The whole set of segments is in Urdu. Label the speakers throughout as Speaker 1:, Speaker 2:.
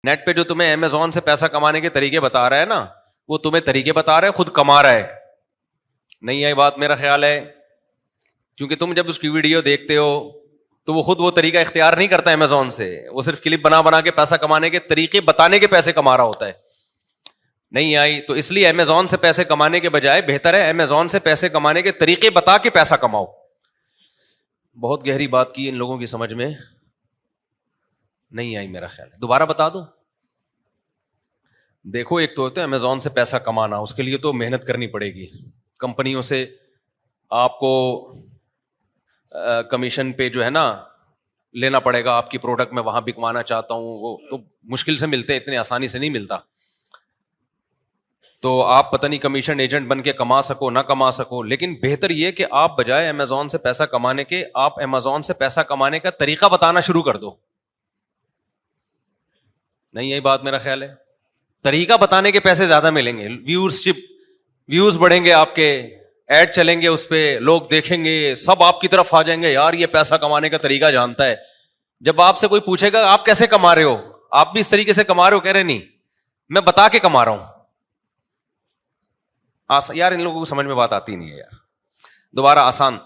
Speaker 1: نیٹ پہ جو تمہیں امیزون سے پیسہ کمانے کے طریقے بتا رہا ہے نا, وہ تمہیں طریقے بتا رہا ہے, خود کما رہا ہے. نہیں آئی بات میرا خیال ہے, کیونکہ تم جب اس کی ویڈیو دیکھتے ہو تو وہ خود وہ طریقہ اختیار نہیں کرتا امیزون سے, وہ صرف کلپ بنا بنا کے پیسہ کمانے کے طریقے بتانے کے پیسے کما رہا ہوتا ہے. نہیں آئی تو اس لیے امیزون سے پیسے کمانے کے بجائے بہتر ہے امیزون سے پیسے کمانے کے طریقے بتا کے پیسہ کماؤ. بہت گہری بات کی, ان لوگوں کی سمجھ میں نہیں آئی میرا خیال ہے. دوبارہ بتا دوں, دیکھو ایک تو ہوتا ہے امیزون سے پیسہ کمانا, اس کے لیے تو محنت کرنی پڑے گی, کمپنیوں سے آپ کو کمیشن پہ جو ہے نا لینا پڑے گا, آپ کی پروڈکٹ میں وہاں بکوانا چاہتا ہوں, وہ تو مشکل سے ملتے, اتنے آسانی سے نہیں ملتا. تو آپ پتہ نہیں کمیشن ایجنٹ بن کے کما سکو نہ کما سکو, لیکن بہتر یہ کہ آپ بجائے امیزون سے پیسہ کمانے کے, آپ امیزون سے پیسہ کمانے کا طریقہ بتانا شروع کر دو. نہیں یہی بات میرا خیال ہے, طریقہ بتانے کے پیسے زیادہ ملیں گے, ویوز بڑھیں گے آپ کے, ایڈ چلیں گے اس پہ, لوگ دیکھیں گے, سب آپ کی طرف آ جائیں گے, یار یہ پیسہ کمانے کا طریقہ جانتا ہے. جب آپ سے کوئی پوچھے گا آپ کیسے کما رہے ہو, آپ بھی اس طریقے سے کما رہے ہو, کہہ رہے نہیں میں بتا کے کما رہا ہوں. یار ان لوگوں کو سمجھ میں بات آتی نہیں ہے یار. دوبارہ آسان,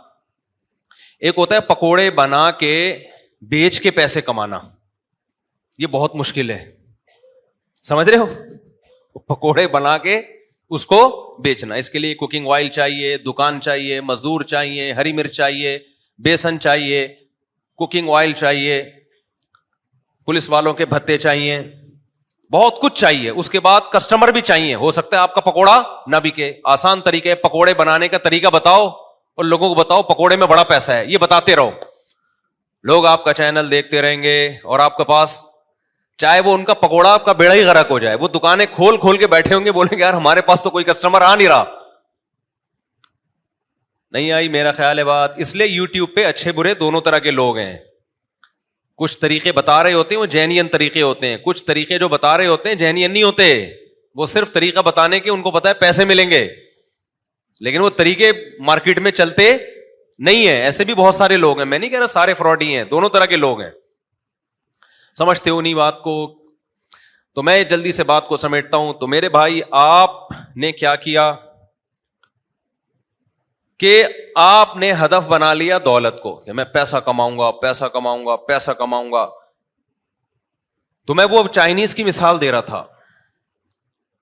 Speaker 1: ایک ہوتا ہے پکوڑے بنا کے بیچ کے پیسے کمانا, یہ بہت مشکل ہے, سمجھ رہے ہو, پکوڑے بنا کے اس کو بیچنا. اس کے لیے کوکنگ آئل چاہیے, دکان چاہیے, مزدور چاہیے, ہری مرچ چاہیے, بیسن چاہیے, کوکنگ آئل چاہیے, پولیس والوں کے بھتے چاہیے, بہت کچھ چاہیے. اس کے بعد کسٹمر بھی چاہیے, ہو سکتا ہے آپ کا پکوڑا نہ بکے. آسان طریقے, پکوڑے بنانے کا طریقہ بتاؤ اور لوگوں کو بتاؤ پکوڑے میں بڑا پیسہ ہے, یہ بتاتے رہو. لوگ آپ کا چینل دیکھتے رہیں گے اور آپ کے پاس, چاہے وہ ان کا پکوڑا آپ کا بیڑا ہی غرق ہو جائے, وہ دکانیں کھول کھول کے بیٹھے ہوں گے, بولیں گے یار ہمارے پاس تو کوئی کسٹمر آ نہیں رہا. نہیں آئی میرا خیال ہے بات. اس لیے یوٹیوب پہ اچھے برے دونوں طرح کے لوگ ہیں. کچھ طریقے بتا رہے ہوتے ہیں وہ جینین طریقے ہوتے ہیں, کچھ طریقے جو بتا رہے ہوتے ہیں جینین نہیں ہوتے, وہ صرف طریقہ بتانے کے ان کو پتا ہے پیسے ملیں گے, لیکن وہ طریقے مارکیٹ میں چلتے نہیں ہیں. ایسے بھی بہت سارے لوگ ہیں, میں نہیں کہہ رہا سارے فراڈی ہیں, دونوں طرح کے لوگ ہیں. سمجھتے ہو نہیں بات کو؟ تو میں جلدی سے بات کو سمیٹتا ہوں. تو میرے بھائی آپ نے کیا کیا کہ آپ نے ہدف بنا لیا دولت کو, کہ میں پیسہ کماؤں گا, پیسہ کماؤں گا, پیسہ کماؤں گا. تو میں وہ چائنیز کی مثال دے رہا تھا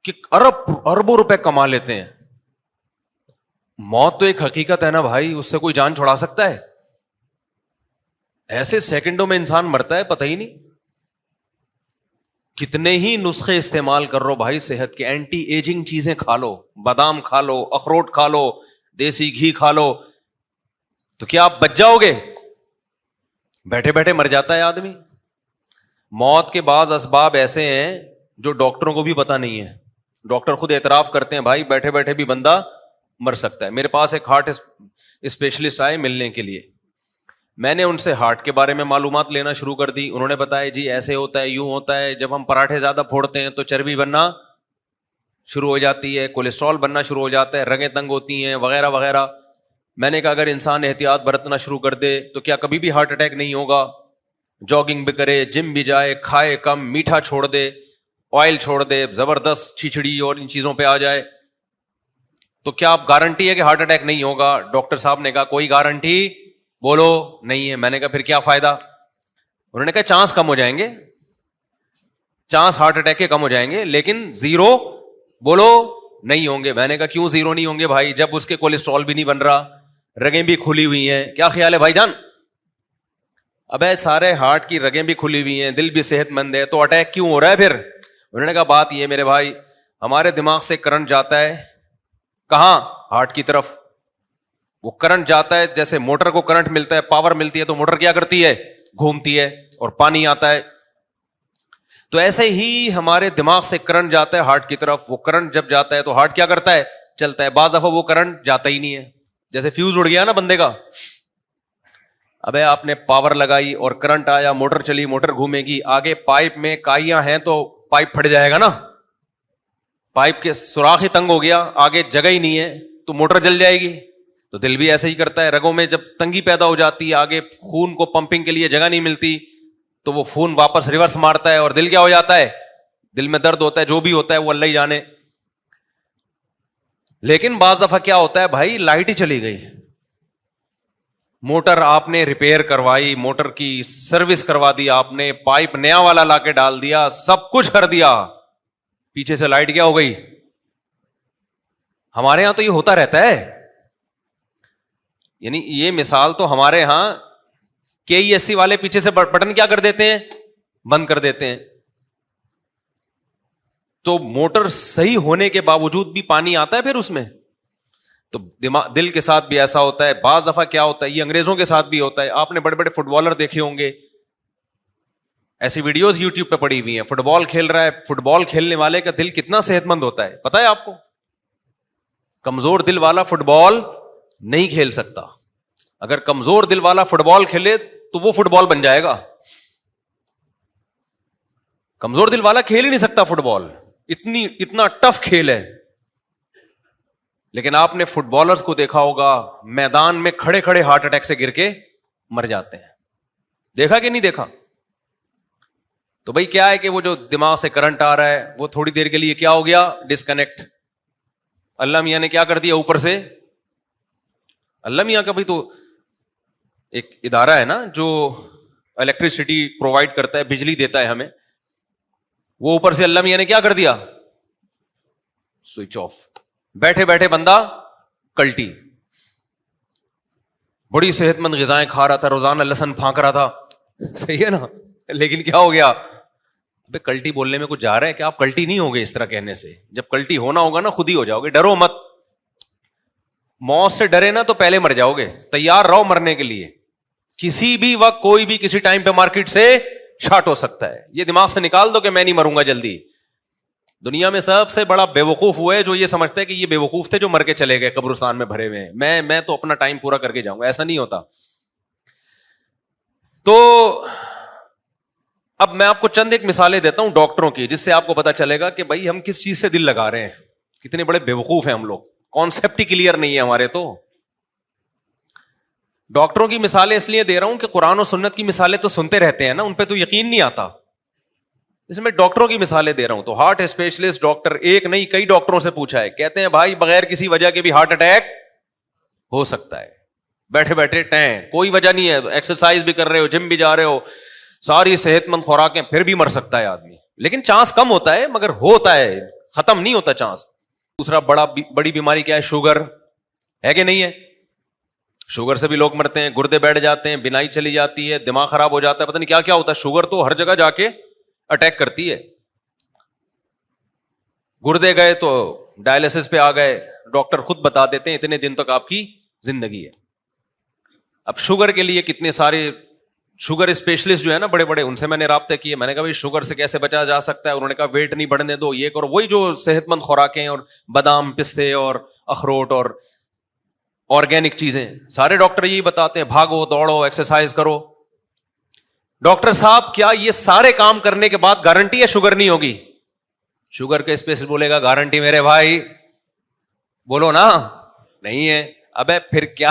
Speaker 1: کہ اربوں روپے کما لیتے ہیں. موت تو ایک حقیقت ہے نا بھائی, اس سے کوئی جان چھڑا سکتا ہے؟ ایسے سیکنڈوں میں انسان مرتا ہے, پتہ ہی نہیں. کتنے ہی نسخے استعمال کر رہو بھائی صحت کے, اینٹی ایجنگ چیزیں کھا لو, بادام کھا لو, اخروٹ کھا لو, دیسی گھی کھا لو, تو کیا آپ بچ جاؤ گے؟ بیٹھے بیٹھے مر جاتا ہے آدمی. موت کے بعض اسباب ایسے ہیں جو ڈاکٹروں کو بھی پتہ نہیں ہے. ڈاکٹر خود اعتراف کرتے ہیں بھائی بیٹھے بیٹھے بھی بندہ مر سکتا ہے. میرے پاس ایک ہارٹ اسپیشلسٹ آئے ملنے کے لیے, میں نے ان سے ہارٹ کے بارے میں معلومات لینا شروع کر دی. انہوں نے بتایا جی ایسے ہوتا ہے, یوں ہوتا ہے, جب ہم پراٹھے زیادہ پھوڑتے ہیں تو چربی بننا شروع ہو جاتی ہے, کولیسٹرول بننا شروع ہو جاتا ہے, رگیں تنگ ہوتی ہیں, وغیرہ وغیرہ. میں نے کہا اگر انسان احتیاط برتنا شروع کر دے تو کیا کبھی بھی ہارٹ اٹیک نہیں ہوگا؟ جاگنگ بھی کرے, جم بھی جائے, کھائے کم, میٹھا چھوڑ دے, آئل چھوڑ دے, زبردست کھچڑی اور ان چیزوں پہ آ جائے, تو کیا آپ گارنٹی ہے کہ ہارٹ اٹیک نہیں ہوگا؟ ڈاکٹر صاحب نے کہا کوئی گارنٹی بولو نہیں ہے. میں نے کہا پھر کیا فائدہ؟ انہوں نے کہا چانس کم ہو جائیں گے, چانس ہارٹ اٹیک کے کم ہو جائیں گے, لیکن زیرو بولو نہیں ہوں گے. میں نے کہا کیوں زیرو نہیں ہوں گے بھائی, جب اس کے کولیسٹرول بھی نہیں بن رہا, رگیں بھی کھلی ہوئی ہیں. کیا خیال ہے بھائی جان؟ ابے سارے ہارٹ کی رگیں بھی کھلی ہوئی ہیں, دل بھی صحت مند ہے, تو اٹیک کیوں ہو رہا ہے پھر؟ انہوں نے کہا بات یہ میرے بھائی, ہمارے دماغ سے کرنٹ جاتا ہے کہاں؟ ہارٹ کی طرف. وہ کرنٹ جاتا ہے, جیسے موٹر کو کرنٹ ملتا ہے, پاور ملتی ہے, تو موٹر کیا کرتی ہے؟ گھومتی ہے, اور پانی آتا ہے. تو ایسے ہی ہمارے دماغ سے کرنٹ جاتا ہے ہارٹ کی طرف. وہ کرنٹ جب جاتا ہے تو ہارٹ کیا کرتا ہے؟ چلتا ہے. بعض دفعہ وہ کرنٹ جاتا ہی نہیں ہے, جیسے فیوز اڑ گیا نا بندے کا. ابے آپ نے پاور لگائی اور کرنٹ آیا, موٹر چلی, موٹر گھومے گی, آگے پائپ میں کائیاں ہیں تو پائپ پھٹ جائے گا نا, پائپ کے سوراخ ہی تنگ ہو گیا, آگے جگہ ہی نہیں ہے تو موٹر جل جائے گی. تو دل بھی ایسے ہی کرتا ہے, رگوں میں جب تنگی پیدا ہو جاتی ہے, آگے خون کو پمپنگ کے لیے جگہ نہیں ملتی, تو وہ خون واپس ریورس مارتا ہے اور دل کیا ہو جاتا ہے, دل میں درد ہوتا ہے, جو بھی ہوتا ہے وہ اللہ ہی جانے. لیکن بعض دفعہ کیا ہوتا ہے بھائی, لائٹ ہی چلی گئی, موٹر آپ نے ریپیئر کروائی, موٹر کی سروس کروا دی آپ نے, پائپ نیا والا لا کے ڈال دیا, سب کچھ کر دیا, پیچھے سے لائٹ کیا ہو گئی. ہمارے ہاں تو یہ ہوتا رہتا ہے. یعنی یہ مثال تو ہمارے ہاں KESC والے پیچھے سے بٹن کیا کر دیتے ہیں, بند کر دیتے ہیں. تو موٹر صحیح ہونے کے باوجود بھی پانی آتا ہے پھر اس میں. تو دل کے ساتھ بھی ایسا ہوتا ہے. بعض دفعہ کیا ہوتا ہے, یہ انگریزوں کے ساتھ بھی ہوتا ہے. آپ نے بڑے بڑے فٹ بالر دیکھے ہوں گے, ایسی ویڈیوز یوٹیوب پہ پڑی ہوئی ہیں, فٹ بال کھیل رہا ہے, فٹ بال کھیلنے والے کا دل کتنا صحت مند ہوتا ہے پتا ہے آپ کو. کمزور دل والا فٹ بال نہیں کھیل سکتا. اگر کمزور دل والا فٹ بال کھیلے تو وہ فٹ بال بن جائے گا. کمزور دل والا کھیل ہی نہیں سکتا فٹ بال, اتنا ٹف کھیل ہے. لیکن آپ نے فٹ بالرز کو دیکھا ہوگا, میدان میں کھڑے کھڑے ہارٹ اٹیک سے گر کے مر جاتے ہیں. دیکھا کہ نہیں دیکھا؟ تو بھائی کیا ہے کہ وہ جو دماغ سے کرنٹ آ رہا ہے وہ تھوڑی دیر کے لیے کیا ہو گیا, ڈسکنیکٹ. اللہ میاں نے کیا کر دیا اوپر سے. اللہ میاں کا بھی تو ایک ادارہ ہے نا جو الیکٹریسٹی پرووائڈ کرتا ہے, بجلی دیتا ہے ہمیں. وہ اوپر سے اللہ میاں نے کیا کر دیا, سوئچ آف. بیٹھے بیٹھے بندہ کلٹی. بڑی صحت مند غذائیں کھا رہا تھا, روزانہ لہسن پھانک رہا تھا, صحیح ہے نا, لیکن کیا ہو گیا, ابے کلٹی بولنے میں کچھ جا رہا ہے کہ آپ کلٹی نہیں ہوگے اس طرح کہنے سے. جب کلٹی ہونا ہوگا نا خود ہی ہو جاؤ گے. ڈرو مت, موت سے ڈرے نا تو پہلے مر جاؤ گے. تیار رہو مرنے کے لیے. کسی بھی وقت کوئی بھی کسی ٹائم پہ مارکیٹ سے شارٹ ہو سکتا ہے. یہ دماغ سے نکال دو کہ میں نہیں مروں گا جلدی. دنیا میں سب سے بڑا بے وقوف ہوا ہے جو یہ سمجھتا ہے کہ یہ بے وقوف تھے جو مر کے چلے گئے قبرستان میں بھرے ہوئے ہیں, میں تو اپنا ٹائم پورا کر کے جاؤں گا. ایسا نہیں ہوتا. تو اب میں آپ کو چند ایک مثالیں دیتا ہوں ڈاکٹروں کی, جس سے آپ کو پتا چلے گا کہ بھائی ہم کس چیز سے دل لگا رہے ہیں, کتنے بڑے بے وقوف ہیں ہم لوگ. کانسیپٹ ہی کلیئر نہیں ہے ہمارے. تو ڈاکٹروں کی مثالیں اس لیے دے رہا ہوں کہ قرآن و سنت کی مثالیں تو سنتے رہتے ہیں نا, ان پہ تو یقین نہیں آتا. اس میں ڈاکٹروں کی مثالیں دے رہا ہوں. تو ہارٹ اسپیشلسٹ ڈاکٹر, ایک نہیں کئی ڈاکٹروں سے پوچھا ہے, کہتے ہیں بھائی بغیر کسی وجہ کے بھی ہارٹ اٹیک ہو سکتا ہے. بیٹھے بیٹھے ٹیں, کوئی وجہ نہیں ہے, ایکسرسائز بھی کر رہے ہو, جم بھی جا رہے ہو, ساری صحت مند خوراکیں, پھر بھی مر سکتا ہے آدمی. لیکن چانس کم ہوتا ہے مگر ہوتا ہے, ختم نہیں ہوتا چانس. دوسرا بڑی بیماری کیا ہے, شوگر ہے کہ نہیں ہے. شوگر سے بھی لوگ مرتے ہیں, گردے بیٹھ جاتے ہیں, بینائی چلی جاتی ہے, دماغ خراب ہو جاتا ہے, پتہ نہیں کیا کیا ہوتا ہے. شوگر تو ہر جگہ جا کے اٹیک کرتی ہے. گردے گئے تو ڈائلسس پہ آ گئے, ڈاکٹر خود بتا دیتے ہیں اتنے دن تک آپ کی زندگی ہے. اب شوگر کے لیے کتنے سارے شوگر اسپیشلسٹ جو ہے نا بڑے بڑے, ان سے میں نے رابطے کیے. میں نے کہا بھائی شوگر سے کیسے بچا جا سکتا ہے؟ انہوں نے کہا ویٹ نہیں بڑھنے دو, یہ کرو, وہی جو صحت مند خوراکیں اور بادام پستے اور اخروٹ اور آرگینک چیزیں, سارے ڈاکٹر یہی بتاتے ہیں, بھاگو دوڑو ایکسرسائز کرو. ڈاکٹر صاحب کیا یہ سارے کام کرنے کے بعد گارنٹی ہے شوگر نہیں ہوگی؟ شوگر کے اسپیشلسٹ بولے گا گارنٹی میرے بھائی, بولو نا نہیں ہے. ابے پھر کیا,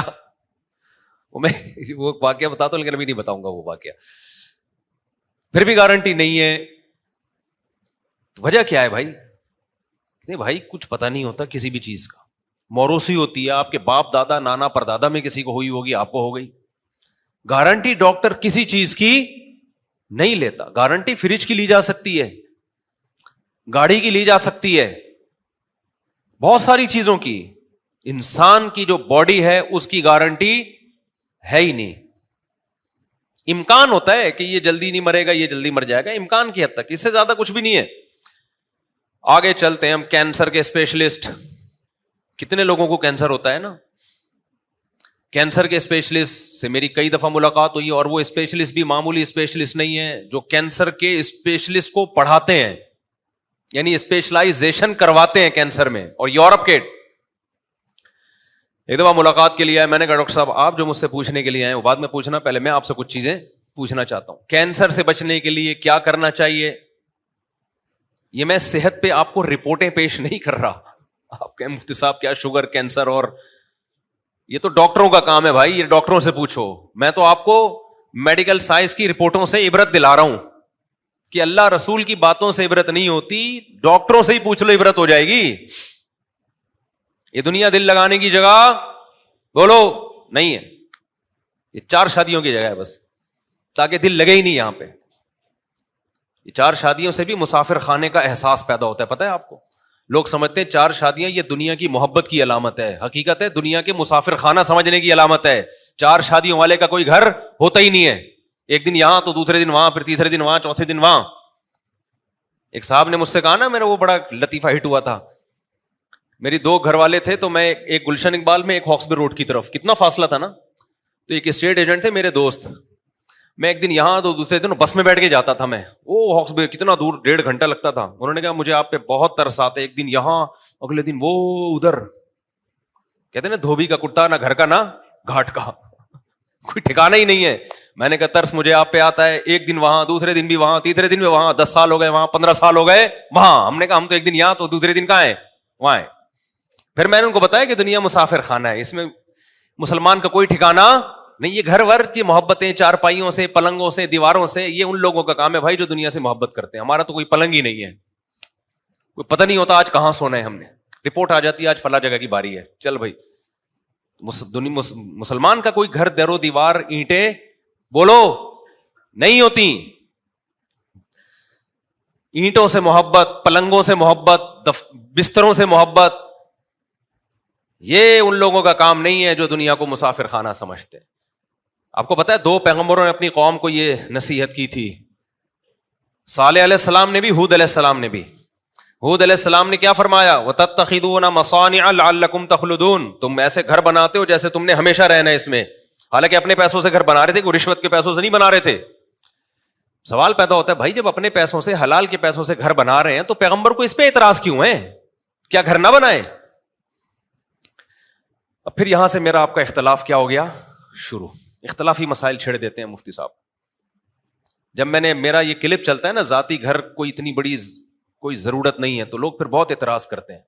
Speaker 1: میں وہ واقعہ بتاتا ہوں لیکن ابھی نہیں بتاؤں گا وہ واقعہ. پھر بھی گارنٹی نہیں ہے. وجہ کیا ہے بھائی؟ نہیں بھائی کچھ پتہ نہیں ہوتا کسی بھی چیز کا. موروثی ہوتی ہے, آپ کے باپ دادا نانا پردادا میں کسی کو ہوئی ہوگی, آپ کو ہو گئی. گارنٹی ڈاکٹر کسی چیز کی نہیں لیتا. گارنٹی فریج کی لی جا سکتی ہے, گاڑی کی لی جا سکتی ہے, بہت ساری چیزوں کی. انسان کی جو باڈی ہے اس کی گارنٹی ہے ہی نہیں. امکان ہوتا ہے کہ یہ جلدی نہیں مرے گا, یہ جلدی مر جائے گا, امکان کی حد تک, اس سے زیادہ کچھ بھی نہیں ہے. آگے چلتے ہیں ہم. کینسر کے اسپیشلسٹ, کتنے لوگوں کو کینسر ہوتا ہے نا. کینسر کے اسپیشلسٹ سے میری کئی دفعہ ملاقات ہوئی, اور وہ اسپیشلسٹ بھی معمولی اسپیشلسٹ نہیں ہے, جو کینسر کے اسپیشلسٹ کو پڑھاتے ہیں, یعنی اسپیشلائزیشن کرواتے ہیں کینسر میں. اور یورپ کے ایک دفعہ ملاقات کے لیے آئے. میں نے کہا ڈاکٹر صاحب آپ جو مجھ سے پوچھنے کے لیے آئے وہ بعد میں پوچھنا, پہلے میں آپ سے کچھ چیزیں پوچھنا چاہتا ہوں. کینسر سے بچنے کے لیے کیا کرنا چاہیے؟ یہ میں صحت پہ آپ کو رپورٹیں پیش نہیں کر رہا. آپ کہیں مفتی صاحب کیا شوگر کینسر, اور یہ تو ڈاکٹروں کا کام ہے بھائی, یہ ڈاکٹروں سے پوچھو. میں تو آپ کو میڈیکل سائنس کی رپورٹوں سے عبرت دلا رہا ہوں کہ اللہ رسول کی باتوں سے عبرت نہیں ہوتی, ڈاکٹروں سے ہی پوچھ لو عبرت ہو جائے گی. یہ دنیا دل لگانے کی جگہ بولو نہیں ہے, یہ 4 شادیوں کی جگہ ہے بس, تاکہ دل لگے ہی نہیں یہاں پہ. یہ 4 شادیوں سے بھی مسافر خانے کا احساس پیدا ہوتا ہے. پتہ ہے آپ کو, لوگ سمجھتے ہیں 4 شادیاں یہ دنیا کی محبت کی علامت ہے, حقیقت ہے دنیا کے مسافر خانہ سمجھنے کی علامت ہے. 4 شادیوں والے کا کوئی گھر ہوتا ہی نہیں ہے, ایک دن یہاں تو دوسرے دن وہاں, پھر تیسرے دن وہاں, چوتھے دن وہاں. ایک صاحب نے مجھ سے کہا نا, میرا وہ بڑا لطیفہ ہٹ ہوا تھا. میری 2 گھر والے تھے, تو میں ایک گلشن اقبال میں, ایک ہاکسبے روڈ کی طرف, کتنا فاصلہ تھا نا. تو ایک اسٹیٹ ایجنٹ تھے میرے دوست, میں ایک دن یہاں تو دوسرے دن بس میں بیٹھ کے جاتا تھا میں, وہ ہاکسبے کتنا دور, 1.5 گھنٹہ لگتا تھا. انہوں نے کہا مجھے آپ پہ بہت ترس آتا ہے, ایک دن یہاں اگلے دن وہ ادھر. کہتے ہیں نا دھوبی کا کتا نہ گھر کا نہ گھاٹ کا, کوئی ٹھکانا ہی نہیں ہے. میں نے کہا ترس مجھے آپ پہ آتا ہے, ایک دن وہاں, دوسرے دن بھی وہاں, تیسرے دن بھی وہاں, 10 سال ہو گئے وہاں, 15 سال ہو گئے وہاں. ہم نے کہا ہم تو ایک دن یہاں تو دوسرے دن کہاں ہیں, وہاں ہیں. پھر میں نے ان کو بتایا کہ دنیا مسافر خانہ ہے, اس میں مسلمان کا کوئی ٹھکانا نہیں. یہ گھر ور کی محبتیں, 4 پائیوں سے, پلنگوں سے, دیواروں سے, یہ ان لوگوں کا کام ہے بھائی جو دنیا سے محبت کرتے ہیں. ہمارا تو کوئی پلنگ ہی نہیں ہے, کوئی پتہ نہیں ہوتا آج کہاں سونا ہے ہم نے, رپورٹ آ جاتی ہے آج فلاں جگہ کی باری ہے, چل بھائی. مسلمان کا کوئی گھر در و دیوار اینٹیں بولو نہیں ہوتی. اینٹوں سے محبت, پلنگوں سے محبت, بستروں سے محبت, یہ ان لوگوں کا کام نہیں ہے جو دنیا کو مسافر خانہ سمجھتے. آپ کو پتا ہے 2 پیغمبروں نے اپنی قوم کو یہ نصیحت کی تھی. صالح علیہ السلام نے بھی, ہود علیہ السلام نے بھی. ہود علیہ السلام نے کیا فرمایا, وَتَتَّخِذُونَ مَصَانِعَ لَعَلَّكُمْ تَخْلُدُونَ, تم ایسے گھر بناتے ہو جیسے تم نے ہمیشہ رہنا ہے اس میں. حالانکہ اپنے پیسوں سے گھر بنا رہے تھے, کوئی رشوت کے پیسوں سے نہیں بنا رہے تھے. سوال پیدا ہوتا ہے بھائی جب اپنے پیسوں سے, حلال کے پیسوں سے گھر بنا رہے ہیں تو پیغمبر کو اس پہ اعتراض کیوں ہے, کیا گھر نہ بنائے. اب پھر یہاں سے میرا آپ کا اختلاف کیا ہو گیا شروع, اختلافی مسائل چھیڑ دیتے ہیں مفتی صاحب. جب میں نے, میرا یہ کلپ چلتا ہے نا, ذاتی گھر کوئی اتنی بڑی کوئی ضرورت نہیں ہے, تو لوگ پھر بہت اعتراض کرتے ہیں.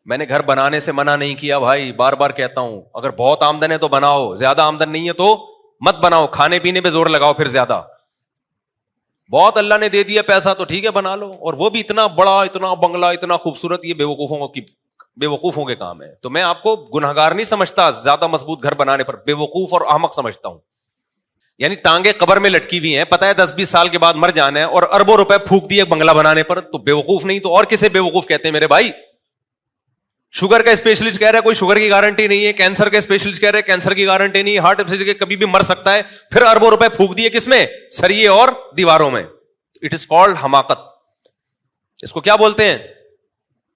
Speaker 1: میں نے گھر بنانے سے منع نہیں کیا بھائی, بار بار کہتا ہوں, اگر بہت آمدن ہے تو بناؤ, زیادہ آمدن نہیں ہے تو مت بناؤ. کھانے پینے پہ زور لگاؤ پھر زیادہ, بہت اللہ نے دے دیا پیسہ تو ٹھیک ہے بنا لو, اور وہ بھی اتنا بڑا, اتنا بنگلہ, اتنا خوبصورت, یہ بے وقوفوں کے کام ہے. تو میں آپ کو گنہگار نہیں سمجھتا زیادہ مضبوط گھر بنانے پر, بے وقوف اور احمق سمجھتا ہوں. یعنی ٹانگیں قبر میں لٹکی ہوئی ہیں, پتہ ہے 10-20 سال کے بعد مر جانا ہے, اور اربوں روپے پھونک دیے بنگلہ بنانے پر, تو بے وقوف نہیں تو اور کسے بے وقوف کہتے ہیں میرے بھائی. شوگر کا اسپیشلسٹ کہہ رہا ہے کوئی شوگر کی گارنٹی نہیں ہے, کینسر کا اسپیشلسٹ کہہ رہا ہے کینسر کی گارنٹی نہیں ہے, ہارٹ پیشنٹ کے کبھی بھی مر سکتا ہے, پھر اربوں روپے پھونک دیے کس میں, سریے اور دیواروں میں. اٹ از کالڈ حماقت. اس کو کیا بولتے ہیں,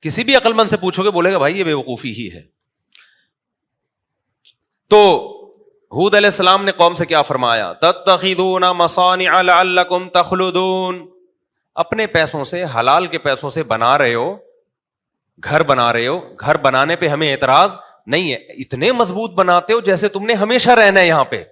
Speaker 1: کسی بھی عقل مند سے پوچھو گے بولے گا بھائی یہ بے وقوفی ہی ہے. تو ہود علیہ السلام نے قوم سے کیا فرمایا, تتخذون مصانع لعلکم تخلدون, اپنے پیسوں سے, حلال کے پیسوں سے بنا رہے ہو, گھر بنا رہے ہو, گھر بنانے پہ ہمیں اعتراض نہیں ہے, اتنے مضبوط بناتے ہو جیسے تم نے ہمیشہ رہنا ہے یہاں پہ.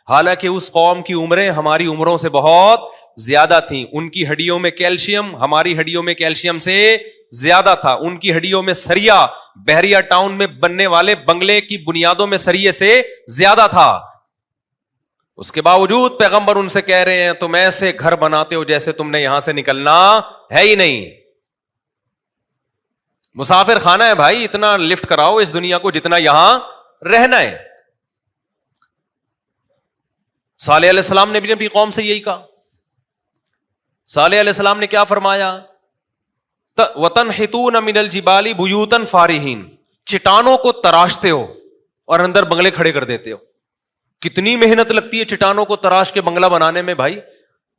Speaker 1: حالانکہ اس قوم کی عمریں ہماری عمروں سے بہت زیادہ تھیں, ان کی ہڈیوں میں کیلشیم ہماری ہڈیوں میں کیلشیم سے زیادہ تھا, ان کی ہڈیوں میں سریا بحریہ ٹاؤن میں بننے والے بنگلے کی بنیادوں میں سریے سے زیادہ تھا. اس کے باوجود پیغمبر ان سے کہہ رہے ہیں تم ایسے گھر بناتے ہو جیسے تم نے یہاں سے نکلنا ہے ہی نہیں. مسافر خانہ ہے بھائی, اتنا لفٹ کراؤ اس دنیا کو جتنا یہاں رہنا ہے. صالح علیہ السلام نے بھی اپنی قوم سے یہی کہا. صالح علیہ السلام نے کیا فرمایا, وَتَنْحِتُونَ مِنَ الْجِبَالِ بُيُوتًا فَارِهِينَ, چٹانوں کو تراشتے ہو اور اندر بنگلے کھڑے کر دیتے ہو. کتنی محنت لگتی ہے چٹانوں کو تراش کے بنگلہ بنانے میں بھائی,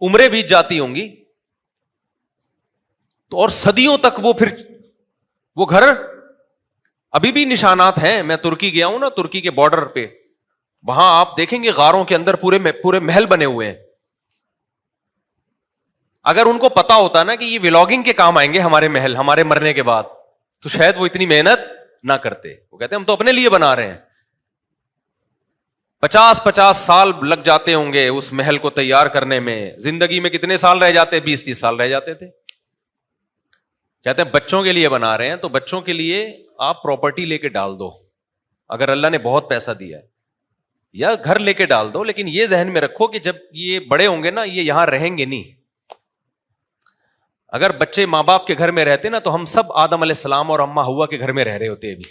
Speaker 1: عمریں بیت جاتی ہوں گی. تو اور صدیوں تک وہ گھر ابھی بھی نشانات ہیں. میں ترکی گیا ہوں نا, ترکی کے بارڈر پہ, وہاں آپ دیکھیں گے غاروں کے اندر پورے محل بنے ہوئے ہیں. اگر ان کو پتا ہوتا نا کہ یہ ولاگنگ کے کام آئیں گے ہمارے محل ہمارے مرنے کے بعد, تو شاید وہ اتنی محنت نہ کرتے. وہ کہتے ہیں ہم تو اپنے لیے بنا رہے ہیں. 50 سال لگ جاتے ہوں گے اس محل کو تیار کرنے میں. زندگی میں کتنے سال رہ جاتے, 20-30 سال رہ جاتے تھے. کہتے ہیں بچوں کے لیے بنا رہے ہیں, تو بچوں کے لیے آپ پراپرٹی لے کے ڈال دو. اگر اللہ نے بہت پیسہ دیا ہے, یا گھر لے کے ڈال دو, لیکن یہ ذہن میں رکھو کہ جب یہ بڑے ہوں گے نا, یہ یہاں رہیں گے نہیں. اگر بچے ماں باپ کے گھر میں رہتے نا, تو ہم سب آدم علیہ السلام اور اما ہوا کے گھر میں رہ رہے ہوتے ابھی.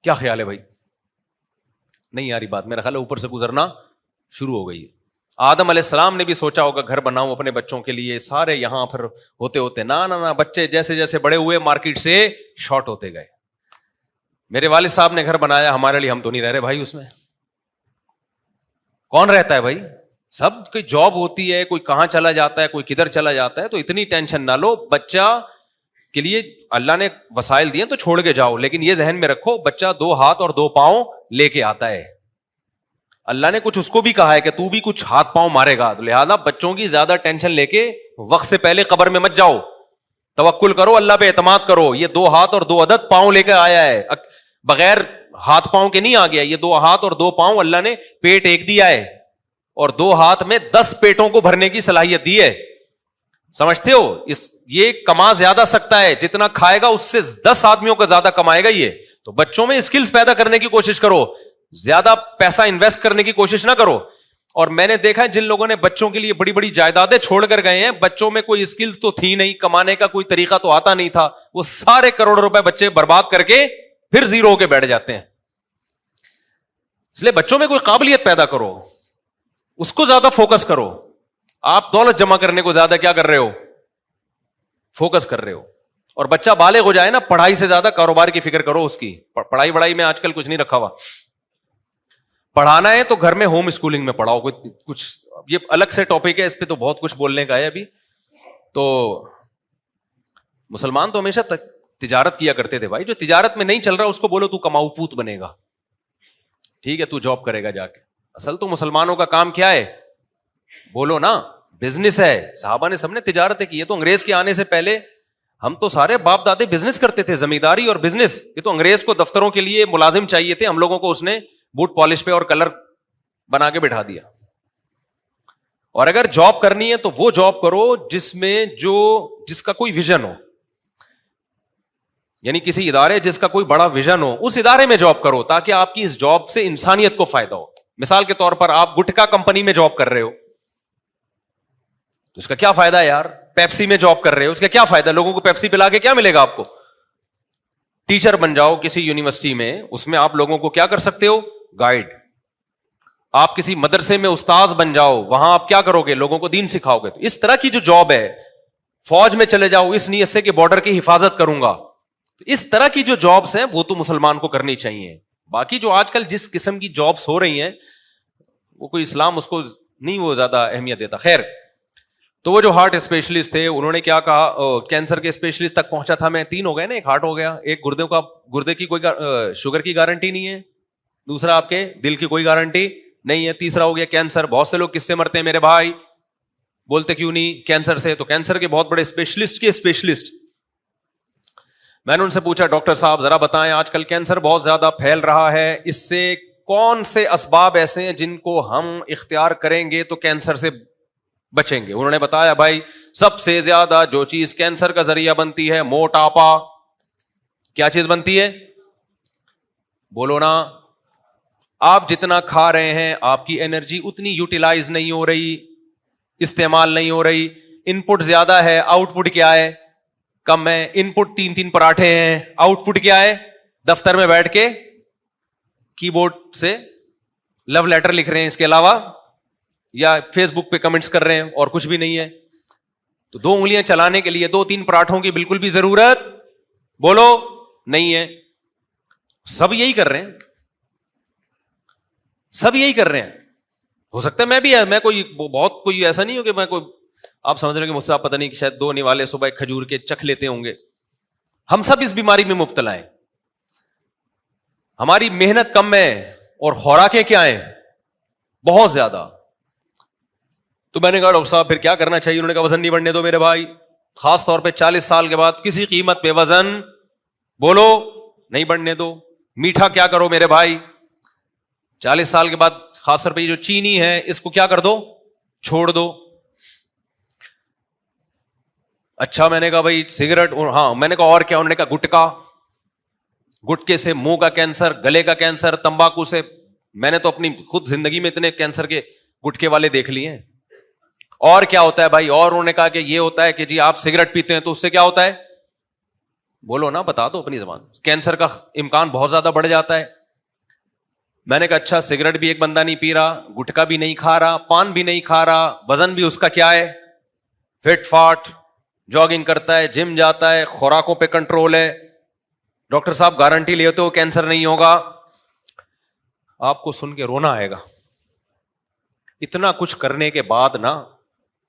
Speaker 1: کیا خیال ہے بھائی؟ نہیں یاری بات, میرا خیال ہے اوپر سے گزرنا شروع ہو گئی ہے. آدم علیہ السلام نے بھی سوچا ہوگا گھر بناؤں اپنے بچوں کے لیے, سارے یہاں پھر ہوتے ہوتے نا بچے جیسے جیسے بڑے ہوئے مارکیٹ سے شارٹ ہوتے گئے. میرے والد صاحب نے گھر بنایا ہمارے لیے, ہم تو نہیں رہ رہے بھائی اس میں. کون رہتا ہے بھائی؟ سب کوئی جاب ہوتی ہے, کوئی کہاں چلا جاتا ہے, کوئی کدھر چلا جاتا ہے. تو اتنی ٹینشن نہ لو, بچہ کے لیے اللہ نے وسائل دیے تو چھوڑ کے جاؤ, لیکن یہ ذہن میں رکھو بچہ 2 ہاتھ اور 2 پاؤں لے کے آتا ہے. اللہ نے کچھ اس کو بھی کہا ہے کہ تو بھی کچھ ہاتھ پاؤں مارے گا, لہذا بچوں کی زیادہ ٹینشن لے کے وقت سے پہلے قبر میں مت جاؤ. توکل کرو, اللہ پہ اعتماد کرو. یہ 2 ہاتھ اور 2 عدد پاؤں لے کے آیا ہے, بغیر ہاتھ پاؤں کے نہیں آ گیا. یہ 2 ہاتھ اور 2 پاؤں اللہ نے پیٹ ایک دیا ہے, اور 2 ہاتھ میں 10 پیٹوں کو بھرنے کی صلاحیت دی ہے. سمجھتے ہو؟ یہ کما زیادہ سکتا ہے, جتنا کھائے گا اس سے 10 آدمیوں کا زیادہ کمائے گا یہ. تو بچوں میں اسکلز پیدا کرنے کی کوشش کرو, زیادہ پیسہ انویسٹ کرنے کی کوشش نہ کرو. اور میں نے دیکھا ہے جن لوگوں نے بچوں کے لیے بڑی بڑی جائیدادیں چھوڑ کر گئے ہیں, بچوں میں کوئی اسکلز تو تھی نہیں, کمانے کا کوئی طریقہ تو آتا نہیں تھا, وہ سارے کروڑ روپے بچے برباد کر کے پھر زیرو ہو کے بیٹھ جاتے ہیں. اس لیے بچوں میں کوئی قابلیت پیدا کرو, اس کو زیادہ فوکس کرو. آپ دولت جمع کرنے کو زیادہ کیا کر رہے ہو؟ فوکس کر رہے ہو. اور بچہ بالغ ہو جائے نا, پڑھائی سے زیادہ کاروبار کی فکر کرو اس کی. پڑھائی میں آج کل کچھ نہیں رکھا ہوا. پڑھانا ہے تو گھر میں ہوم اسکولنگ میں پڑھاؤ. کچھ یہ الگ سے ٹاپک ہے, اس پہ تو بہت کچھ بولنے کا ہے ابھی. تو مسلمان تو ہمیشہ تجارت کیا کرتے تھے بھائی. جو تجارت میں نہیں چل رہا اس کو بولو تو کماؤ پوت بنے گا, ٹھیک ہے, تو جاب کرے گا جا کے. اصل تو مسلمانوں کا کام کیا ہے؟ بولو نا, بزنس ہے. صحابہ نے سب نے تجارتیں کی. یہ تو انگریز کے آنے سے پہلے ہم تو سارے باپ دادے بزنس کرتے تھے, زمینداری اور بزنس. یہ تو انگریز کو دفتروں کے لیے ملازم چاہیے تھے, ہم لوگوں کو اس نے بوٹ پالش پہ اور کلر بنا کے بٹھا دیا. اور اگر جاب کرنی ہے تو وہ جاب کرو جس کا کوئی ویژن ہو, یعنی کسی ادارے جس کا کوئی بڑا ویژن ہو, اس ادارے میں جاب کرو تاکہ آپ کی اس جاب سے انسانیت کو فائدہ ہو. مثال کے طور پر آپ گٹکا کمپنی میں جاب کر رہے ہو تو اس کا کیا فائدہ ہے یار؟ پیپسی میں جاب کر رہے ہو, اس کا کیا فائدہ؟ لوگوں کو پیپسی پلا کے کیا ملے گا آپ کو؟ ٹیچر بن جاؤ کسی یونیورسٹی میں, اس میں آپ لوگوں کو کیا کر سکتے ہو؟ گائیڈ. آپ کسی مدرسے میں استاذ بن جاؤ, وہاں آپ کیا کرو گے؟ لوگوں کو دین سکھاؤ گے. تو اس طرح کی جو جاب ہے, فوج میں چلے جاؤ اس نیت سے کہ بارڈر کی حفاظت کروں گا. اس طرح کی جو جابس ہیں وہ تو مسلمان کو کرنی چاہیے. باقی جو آج کل جس قسم کی جابس ہو رہی ہیں وہ کوئی اسلام اس کو نہیں وہ زیادہ اہمیت دیتا. خیر, تو وہ جو ہارٹ اسپیشلسٹ تھے انہوں نے کیا کہا, کینسر کے اسپیشلسٹ تک پہنچا تھا میں. 3 ہو گئے نا, ایک ہارٹ ہو گیا, ایک گردے کی کوئی شوگر کی گارنٹی نہیں ہے, دوسرا آپ کے دل کی کوئی گارنٹی نہیں ہے, تیسرا ہو گیا کینسر. بہت سے لوگ کس سے مرتے ہیں میرے بھائی؟ بولتے کیوں نہیں؟ کینسر سے. تو کینسر کے بہت بڑے اسپیشلسٹ میں نے ان سے پوچھا, ڈاکٹر صاحب ذرا بتائیں آج کل کینسر بہت زیادہ پھیل رہا ہے, اس سے کون سے اسباب ایسے ہیں جن کو ہم اختیار کریں گے تو کینسر سے بچیں گے؟ انہوں نے بتایا بھائی سب سے زیادہ جو چیز کینسر کا ذریعہ بنتی ہے موٹاپا. کیا چیز بنتی ہے؟ بولو نا. آپ جتنا کھا رہے ہیں آپ کی انرجی اتنی یوٹیلائز نہیں ہو رہی, استعمال نہیں ہو رہی. ان پٹ زیادہ ہے, آؤٹ پٹ کیا ہے؟ کم ہے. ان پٹ 3 پراٹھے ہیں, آؤٹ پٹ کیا ہے؟ دفتر میں بیٹھ کے کی بورڈ سے لو لیٹر لکھ رہے ہیں, اس کے علاوہ یا فیس بک پہ کمنٹس کر رہے ہیں, اور کچھ بھی نہیں ہے. تو 2 انگلیاں چلانے کے لیے 2-3 پراٹھوں کی بالکل بھی ضرورت بولو نہیں ہے. سب یہی کر رہے ہیں, سب یہی کر رہے ہیں. ہو سکتا ہے میں کوئی بہت کوئی ایسا نہیں ہو کہ میں کوئی آپ سمجھ رہے کہ مجھ سے آپ پتہ نہیں کہ شاید 2 نوالے صبح ایک کھجور کے چکھ لیتے ہوں گے. ہم سب اس بیماری میں مبتلا ہیں. ہماری محنت کم ہے اور خوراکیں کیا ہیں؟ بہت زیادہ. تو میں نے کہا ڈاکٹر صاحب پھر کیا کرنا چاہیے؟ انہوں نے کہا وزن نہیں بڑھنے دو میرے بھائی, خاص طور پہ 40 سال کے بعد کسی قیمت پہ وزن بولو نہیں بڑھنے دو. میٹھا کیا کرو میرے بھائی, 40 سال کے بعد خاص طور پہ جو چینی ہے اس کو کیا کر دو؟ چھوڑ دو. اچھا, میں نے کہا بھائی سگریٹ, ہاں میں نے کہا اور کیا؟ انہوں نے کہا گٹکا, گٹکے سے منہ کا کینسر, گلے کا کینسر, تمباکو سے میں نے تو اپنی خود زندگی میں اتنے کینسر کے گٹکے والے دیکھ لیے ہیں. اور کیا ہوتا ہے بھائی؟ اور انہوں نے کہا کہ یہ ہوتا ہے کہ جی آپ سگریٹ پیتے ہیں تو اس سے کیا ہوتا ہے؟ بولو نا, بتا دو اپنی زبان. کینسر کا امکان بہت زیادہ بڑھ جاتا ہے. میں نے کہا اچھا, سگریٹ بھی ایک بندہ نہیں پی رہا, گٹکا بھی نہیں کھا رہا, پان بھی نہیں کھا رہا, وزن بھی اس کا کیا ہے, فٹ فاٹ, جاگنگ کرتا ہے, جم جاتا ہے, خوراکوں پہ کنٹرول ہے. ڈاکٹر صاحب گارنٹی لیتے ہو کینسر نہیں ہوگا. آپ کو سن کے رونا آئے گا. اتنا کچھ کرنے کے بعد نا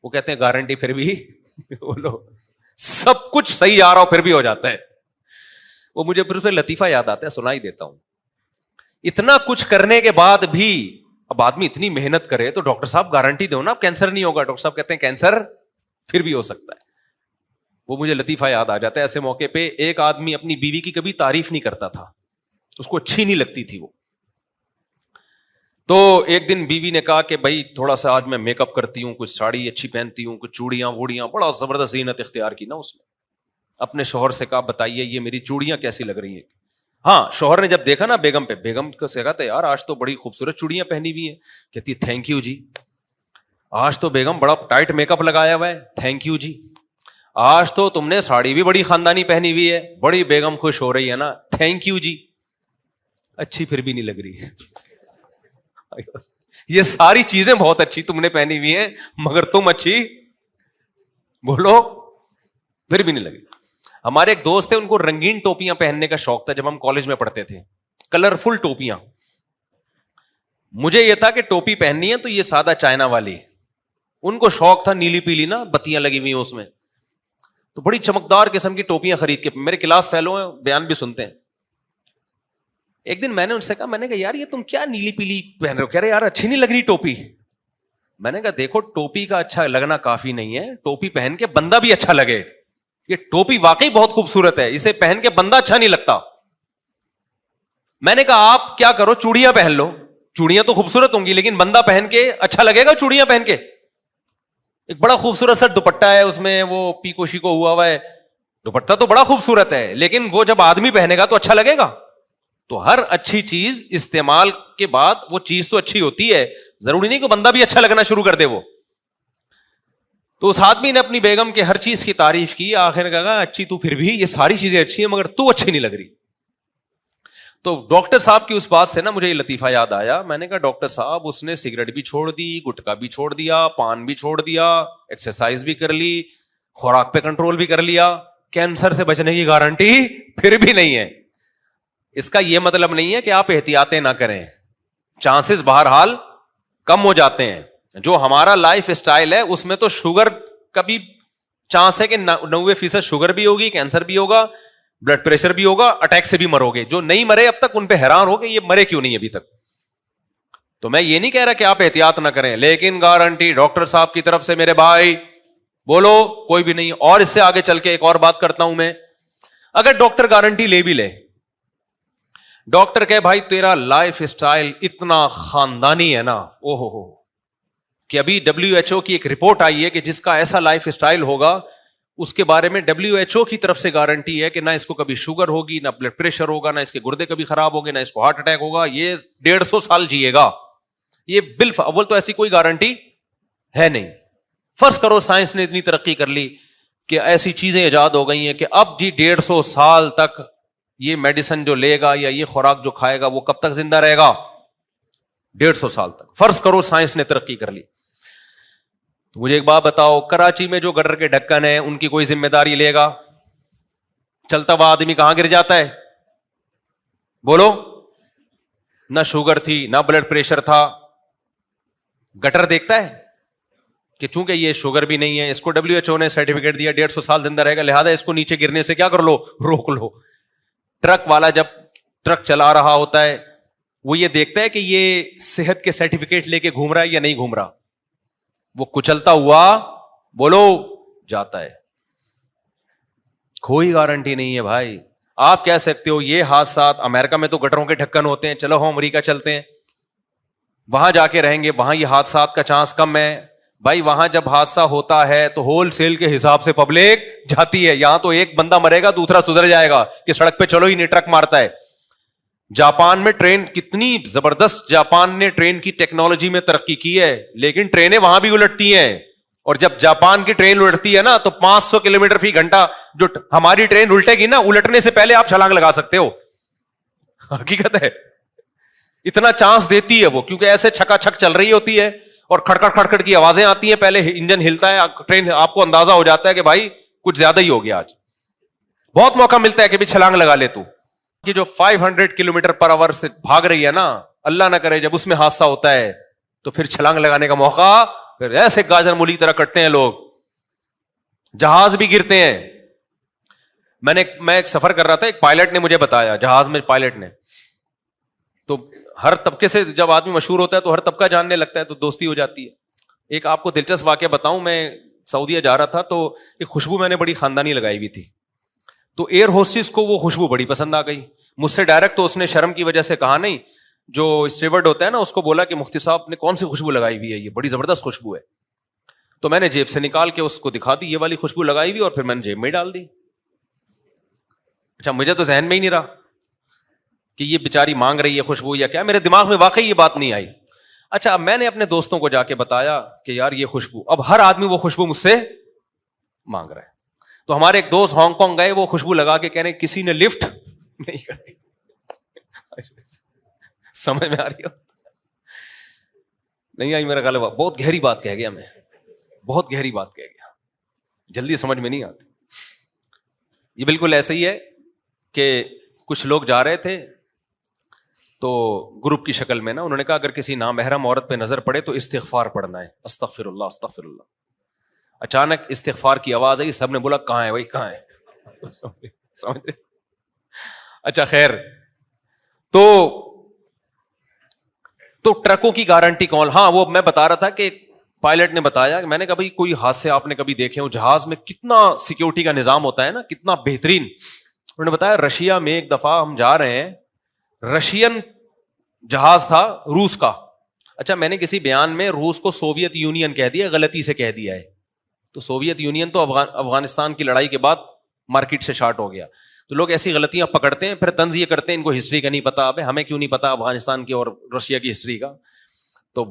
Speaker 1: وہ کہتے ہیں گارنٹی پھر بھی بولو, سب کچھ صحیح آ رہا ہو پھر بھی ہو جاتا ہے. وہ مجھے پھر لطیفہ یاد آتا ہے, سنا ہی دیتا ہوں. اتنا کچھ کرنے کے بعد بھی اب آدمی اتنی محنت کرے تو ڈاکٹر صاحب گارنٹی دو نا کینسر نہیں ہوگا. ڈاکٹر صاحب کہتے ہیں کینسر پھر بھی ہو سکتا ہے. وہ مجھے لطیفہ یاد آ جاتا ہے. ایسے موقع پہ ایک آدمی اپنی بیوی کی کبھی تعریف نہیں کرتا تھا, اس کو اچھی نہیں لگتی تھی وہ. تو ایک دن بیوی نے کہا کہ بھائی تھوڑا سا آج میں میک اپ کرتی ہوں, کچھ ساڑی اچھی پہنتی ہوں, کچھ چوڑیاں ووڑیاں, بڑا زبردست زینت اختیار کی نا اس نے. اپنے شوہر سے کہا بتائیے یہ میری چوڑیاں کیسی لگ رہی ہیں. ہاں, شوہر نے جب دیکھا نا بیگم پہ, بیگم کو سے کہا تھا یار آج تو بڑی خوبصورت چوڑیاں پہنی ہوئی ہیں. کہتی تھینک یو جی. آج تو بیگم بڑا ٹائٹ میک اپ لگایا ہوا ہے. تھینک یو جی. آج تو تم نے ساڑی بھی بڑی خاندانی پہنی ہوئی ہے. بڑی بیگم خوش ہو رہی ہے نا. تھینک یو جی. اچھی پھر بھی نہیں لگ رہی. یہ ساری چیزیں بہت اچھی تم نے پہنی ہوئی ہیں مگر تم اچھی بولو پھر بھی نہیں لگی. ہمارے ایک دوست تھے, ان کو رنگین ٹوپیاں پہننے کا شوق تھا جب ہم کالج میں پڑھتے تھے, کلرفل ٹوپیاں. مجھے یہ تھا کہ ٹوپی پہننی ہے تو یہ سادہ چائنا والی. ان کو شوق تھا نیلی پیلی نا بتیاں لگی ہوئی ہیں اس میں, تو بڑی چمکدار قسم کی ٹوپیاں خرید کے, میرے کلاس فیلو ہیں, بیان بھی سنتے ہیں. ایک دن میں نے ان سے کہا, میں نے کہا یار یہ تم کیا نیلی پیلی پہن رہے ہو؟ کہہ رہے یار اچھی نہیں لگ رہی ٹوپی. میں نے کہا دیکھو ٹوپی کا اچھا لگنا کافی نہیں ہے, ٹوپی پہن کے بندہ بھی اچھا لگے. یہ ٹوپی واقعی بہت خوبصورت ہے, اسے پہن کے بندہ اچھا نہیں لگتا. میں نے کہا آپ کیا کرو, چوڑیاں پہن لو. چوڑیاں تو خوبصورت ہوں گی لیکن بندہ پہن کے اچھا لگے گا چوڑیاں پہن کے؟ ایک بڑا خوبصورت سا دوپٹہ ہے, اس میں وہ پیکو شیکو ہوا ہوا ہے, دوپٹہ تو بڑا خوبصورت ہے لیکن وہ جب آدمی پہنے گا تو اچھا لگے گا. تو ہر اچھی چیز استعمال کے بعد وہ چیز تو اچھی ہوتی ہے, ضروری نہیں کہ بندہ بھی اچھا لگنا شروع کر دے وہ. تو اس آدمی نے اپنی بیگم کے ہر چیز کی تعریف کی, آخر کہا اچھی تو پھر بھی, یہ ساری چیزیں اچھی ہیں مگر تو اچھی نہیں لگ رہی. تو ڈاکٹر صاحب کی اس بات سے نا مجھے یہ لطیفہ یاد آیا. میں نے کہا ڈاکٹر صاحب اس نے سگریٹ بھی چھوڑ دی, گٹکا بھی چھوڑ دیا, پان بھی چھوڑ دیا, ایکسرسائز بھی کر لی, خوراک پہ کنٹرول بھی کر لیا, کینسر سے بچنے کی گارنٹی پھر بھی نہیں ہے. اس کا یہ مطلب نہیں ہے کہ آپ احتیاطیں نہ کریں, چانسز بہرحال کم ہو جاتے ہیں. جو ہمارا لائف اسٹائل ہے اس میں تو شوگر کا بھی چانس ہے کہ 90% شوگر بھی ہوگی, کینسر بھی ہوگا, بلڈ پریشر بھی ہوگا, اٹیک سے بھی مرو گے. جو نہیں مرے اب تک ان پہ حیران ہو کہ یہ مرے کیوں نہیں ابھی تک. تو میں یہ نہیں کہہ رہا کہ آپ احتیاط نہ کریں, لیکن گارنٹی ڈاکٹر صاحب کی طرف سے میرے بھائی بولو کوئی بھی نہیں. اور اس سے آگے چل کے ایک اور بات کرتا ہوں میں, اگر ڈاکٹر گارنٹی لے بھی لے, ڈاکٹر کہے بھائی تیرا لائف اسٹائل اتنا خاندانی ہے نا, او ہو کہ ابھی WHO کی ایک رپورٹ آئی ہے کہ جس کا ایسا لائف اسٹائل ہوگا اس کے بارے میں WHO کی طرف سے گارنٹی ہے کہ نہ اس کو کبھی شوگر ہوگی, نہ بلڈ پریشر ہوگا, نہ اس کے گردے کبھی خراب ہوگے, نہ اس کو ہارٹ اٹیک ہوگا, یہ 150 سال جیے گا. یہ اول تو ایسی کوئی گارنٹی ہے نہیں. فرض کرو سائنس نے اتنی ترقی کر لی کہ ایسی چیزیں ایجاد ہو گئی ہیں کہ اب جی 150 سال تک یہ میڈیسن جو لے گا یا یہ خوراک جو کھائے گا وہ کب تک زندہ رہے گا؟ 150 سال تک. فرض کرو سائنس نے ترقی کر لی. تو مجھے ایک بات بتاؤ, کراچی میں جو گٹر کے ڈھکن ہیں ان کی کوئی ذمہ داری لے گا؟ چلتا ہوا آدمی کہاں گر جاتا ہے بولو؟ نہ شوگر تھی, نہ بلڈ پریشر تھا, گٹر دیکھتا ہے کہ چونکہ یہ شوگر بھی نہیں ہے, اس کو WHO نے سرٹیفکیٹ دیا 150 سال زندہ رہے گا, لہذا اس کو نیچے گرنے سے کیا کر لو, روک لو. ٹرک والا جب ٹرک چلا رہا ہوتا ہے وہ یہ دیکھتا ہے کہ یہ صحت کے سرٹیفکیٹ لے کے گھوم رہا ہے یا نہیں گھوم رہا, وہ کچلتا ہوا بولو جاتا ہے. کوئی گارنٹی نہیں ہے بھائی. آپ کہہ سکتے ہو یہ حادثات, امریکہ میں تو گٹروں کے ڈھکن ہوتے ہیں, چلو ہم امریکہ چلتے ہیں, وہاں جا کے رہیں گے, وہاں یہ حادثات کا چانس کم ہے. بھائی وہاں جب حادثہ ہوتا ہے تو ہول سیل کے حساب سے پبلک جاتی ہے. یہاں تو ایک بندہ مرے گا دوسرا سدھر جائے گا کہ سڑک پہ چلو ہی نہیں, ٹرک مارتا ہے. جاپان میں ٹرین کتنی زبردست، جاپان نے ٹرین کی ٹیکنالوجی میں ترقی کی ہے، لیکن ٹرینیں وہاں بھی الٹتی ہیں. اور جب جاپان کی ٹرین الٹتی ہے نا تو 500 کلومیٹر فی گھنٹہ جو ہماری ٹرین الٹے گی نا، الٹنے سے پہلے آپ چھلانگ لگا سکتے ہو. حقیقت ہے، اتنا چانس دیتی ہے وہ، کیونکہ ایسے چھکا چھک چل رہی ہوتی ہے اور کھڑکڑ کھڑکڑ کی آوازیں آتی ہیں، پہلے انجن ہلتا ہے ٹرین، آپ کو اندازہ ہو جاتا ہے کہ بھائی کچھ زیادہ ہی ہو گیا آج. بہت موقع ملتا ہے کہ بھی چھلانگ لگا لے تو. کہ جو 500 کلومیٹر پر آور سے بھاگ رہی ہے نا، اللہ نہ کرے جب اس میں حادثہ ہوتا ہے تو پھر چھلانگ لگانے کا موقع پھر ایسے گاجر مولی طرح کٹتے ہیں لوگ، جہاز بھی گرتے ہیں. میں ایک سفر کر رہا تھا، ایک پائلٹ نے مجھے بتایا، جہاز میں پائلٹ نے، تو ہر طبقے سے جب آدمی مشہور ہوتا ہے تو ہر طبقہ جاننے لگتا ہے تو دوستی ہو جاتی ہے. ایک آپ کو دلچسپ واقعہ بتاؤں، میں سعودیہ جا رہا تھا تو ایک خوشبو میں نے بڑی خاندانی لگائی ہوئی تھی، تو ایئر ہوسٹس کو وہ خوشبو بڑی پسند آ گئی. مجھ سے ڈائریکٹ تو اس نے شرم کی وجہ سے کہا نہیں، جو اسٹیورڈ ہوتا ہے نا اس کو بولا کہ مفتی صاحب نے کون سی خوشبو لگائی ہوئی ہے، یہ بڑی زبردست خوشبو ہے. تو میں نے جیب سے نکال کے اس کو دکھا دی، یہ والی خوشبو لگائی ہوئی، اور پھر میں نے جیب میں ڈال دی. اچھا مجھے تو ذہن میں ہی نہیں رہا کہ یہ بیچاری مانگ رہی ہے خوشبو یا کیا، میرے دماغ میں واقعی یہ بات نہیں آئی. اچھا اب میں نے اپنے دوستوں کو جا کے بتایا کہ یار یہ خوشبو، اب ہر آدمی وہ خوشبو مجھ سے مانگ رہا ہے. تو ہمارے ایک دوست ہانگ کانگ گئے، وہ خوشبو لگا کے کہہ رہے کسی نے لفٹ نہیں کری. سمجھ میں آ رہی ہو نہیں آئی میرا غلط، بہت گہری بات کہہ گیا، میں بہت گہری بات کہہ گیا، جلدی سمجھ میں نہیں آتی. یہ بالکل ایسا ہی ہے کہ کچھ لوگ جا رہے تھے تو گروپ کی شکل میں نا، انہوں نے کہا اگر کسی نامحرم عورت پہ نظر پڑے تو استغفار پڑھنا ہے، استغفر اللہ استغفر اللہ. اچانک استغفار کی آواز آئی، سب نے بولا کہاں ہے بھائی کہاں ہے. سمجھ رہے؟ اچھا خیر، تو ٹرکوں کی گارنٹی کون؟ ہاں وہ میں بتا رہا تھا کہ پائلٹ نے بتایا، میں نے کہا بھائی کوئی حادثے آپ نے کبھی دیکھے ہو، جہاز میں کتنا سیکیورٹی کا نظام ہوتا ہے نا، کتنا بہترین. انہوں نے بتایا رشیا میں ایک دفعہ ہم جا رہے ہیں، رشین جہاز تھا روس کا. اچھا میں نے کسی بیان میں روس کو سوویت یونین کہہ دیا، غلطی سے کہہ دیا ہے. تو سوویت یونین تو افغانستان کی لڑائی کے بعد مارکیٹ سے شارٹ ہو گیا. تو لوگ ایسی غلطیاں پکڑتے ہیں، پھر طنز یہ کرتے ہیں ان کو ہسٹری کا نہیں پتا. اب ہمیں کیوں نہیں پتا افغانستان کی اور رشیا کی ہسٹری کا؟ تو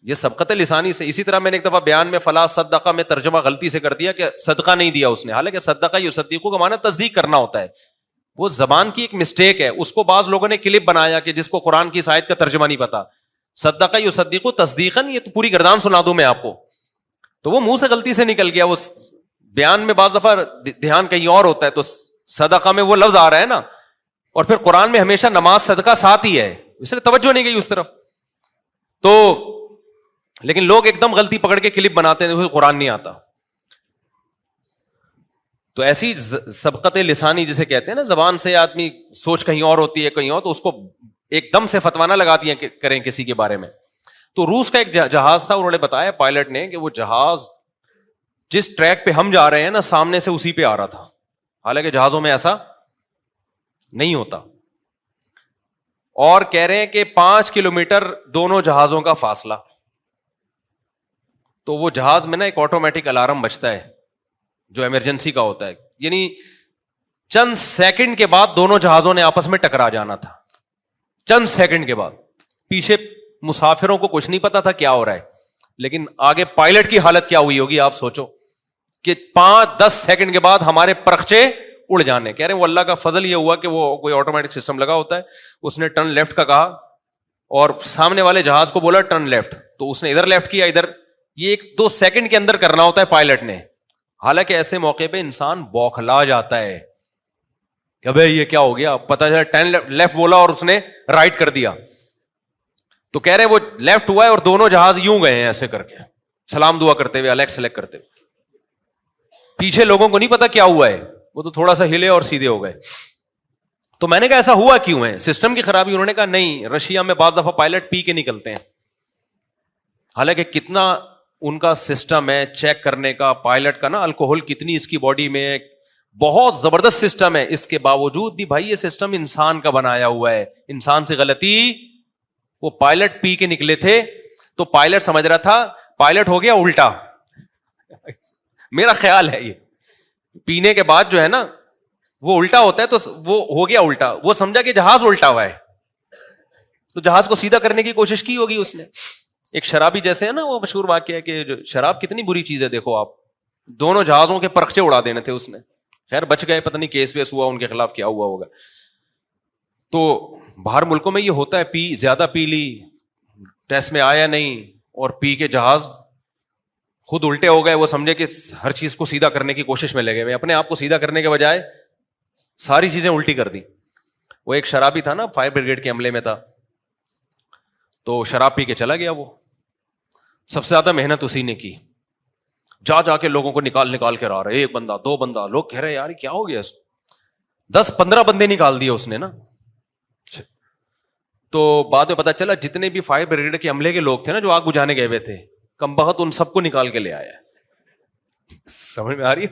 Speaker 1: یہ سبقت لسانی سے. اسی طرح میں نے ایک دفعہ بیان میں فلا صدقہ میں ترجمہ غلطی سے کر دیا کہ صدقہ نہیں دیا اس نے، حالانکہ صدقہ یصدقو کا معنی تصدیق کرنا ہوتا ہے. وہ زبان کی ایک مسٹیک ہے، اس کو بعض لوگوں نے کلپ بنایا کہ جس کو قرآن کی اس آیت کا ترجمہ نہیں پتا. صدقہ یصدقو تصدیقاً، یہ تو پوری گردان سنا دوں میں آپ کو. تو وہ منہ سے غلطی سے نکل گیا. وہ بیان میں بعض دفعہ دھیان کہیں اور ہوتا ہے، تو صدقہ میں وہ لفظ آ رہا ہے نا، اور پھر قرآن میں ہمیشہ نماز صدقہ ساتھ ہی ہے، اس لیے توجہ نہیں گئی اس طرف. تو لیکن لوگ ایک دم غلطی پکڑ کے کلپ بناتے ہیں، قرآن نہیں آتا. تو ایسی سبقت لسانی جسے کہتے ہیں نا، زبان سے آدمی سوچ کہیں اور ہوتی ہے کہیں اور، تو اس کو ایک دم سے فتویٰ نہ لگا دیا کریں کسی کے بارے میں. تو روس کا ایک جہاز تھا، انہوں نے بتایا پائلٹ نے کہ وہ جہاز جس ٹریک پہ ہم جا رہے ہیں نا سامنے سے اسی پہ آ رہا تھا، حالانکہ جہازوں میں ایسا نہیں ہوتا. اور کہہ رہے ہیں کہ 5 کلومیٹر دونوں جہازوں کا فاصلہ. تو وہ جہاز میں نا ایک آٹومیٹک الارم بجتا ہے جو ایمرجنسی کا ہوتا ہے، یعنی چند سیکنڈ کے بعد دونوں جہازوں نے آپس میں ٹکرا جانا تھا. چند سیکنڈ کے بعد. پیچھے مسافروں کو کچھ نہیں پتا تھا کیا ہو رہا ہے، لیکن آگے پائلٹ کی حالت کیا ہوئی ہوگی آپ سوچو کہ 5-10 سیکنڈ کے بعد ہمارے پرخچے اڑ جانے. کہہ رہے ہیں وہ اللہ کا فضل یہ ہوا کہ وہ کوئی آٹومیٹک سسٹم لگا ہوتا ہے، اس نے ٹرن لیفٹ کا کہا اور سامنے والے جہاز کو بولا ٹرن لیفٹ، تو اس نے ادھر لیفٹ کیا ادھر. یہ 1-2 سیکنڈ کے اندر کرنا ہوتا ہے پائلٹ نے. حالانکہ ایسے موقع پہ انسان بوکھلا جاتا ہے کہ بھائی یہ کیا ہو گیا، پتہ چلا ٹرن لیفٹ بولا اور اس نے رائٹ کر دیا. تو کہہ رہے وہ لیفٹ ہوا ہے اور دونوں جہاز یوں گئے ہیں ایسے کر کے، سلام دعا کرتے ہوئے، الیکس سلیکٹ کرتے ہوئے. پیچھے لوگوں کو نہیں پتا کیا ہوا ہے، وہ تو تھوڑا سا ہلے اور سیدھے ہو گئے. تو میں نے کہا ایسا ہوا کیوں ہے، سسٹم کی خرابی؟ انہوں نے کہا نہیں، رشیا میں بعض دفعہ پائلٹ پی کے نکلتے ہیں. حالانکہ کتنا ان کا سسٹم ہے چیک کرنے کا، پائلٹ کا نا الکوہول کتنی اس کی باڈی میں، بہت زبردست سسٹم ہے. اس کے باوجود بھی بھائی یہ سسٹم انسان کا بنایا ہوا ہے، انسان سے غلطی. وہ پائلٹ پی کے نکلے تھے تو پائلٹ سمجھ رہا تھا پائلٹ ہو گیا الٹا. میرا خیال ہے یہ پینے کے بعد جو ہے نا وہ الٹا ہوتا ہے، تو وہ ہو گیا الٹا، وہ سمجھا کہ جہاز الٹا ہوا ہے. تو جہاز کو سیدھا کرنے کی کوشش کی ہوگی اس نے. ایک شرابی جیسے ہے نا, وہ مشہور واقعہ ہے کہ شراب کتنی بری چیز ہے, دیکھو آپ, دونوں جہازوں کے پرخچے اڑا دینے تھے اس نے, خیر بچ گئے, پتہ نہیں کیس ویس ہوا ان کے خلاف, کیا ہوا ہوگا. تو باہر ملکوں میں یہ ہوتا ہے, زیادہ پی لی, ٹیسٹ میں آیا نہیں, اور پی کے جہاز خود الٹے ہو گئے, وہ سمجھے کہ ہر چیز کو سیدھا کرنے کی کوشش میں لگے ہوئے, اپنے آپ کو سیدھا کرنے کے بجائے ساری چیزیں الٹی کر دی. وہ ایک شرابی تھا نا, فائر بریگیڈ کے عملے میں تھا, تو شراب پی کے چلا گیا. وہ سب سے زیادہ محنت اسی نے کی, جا کے لوگوں کو نکال کے رہا, ایک بندہ, دو بندہ, لوگ کہہ رہے یار کیا ہو گیا اس کو, 10-15 بندے نکال دیے اس نے نا. تو بعد میں پتا چلا جتنے بھی فائر بریگیڈ کے عملے کے لوگ تھے نا, جو آگ بجھانے گئے ہوئے تھے, کم بخت ان سب کو نکال کے لے آیا. سمجھ میں آ رہی ہے؟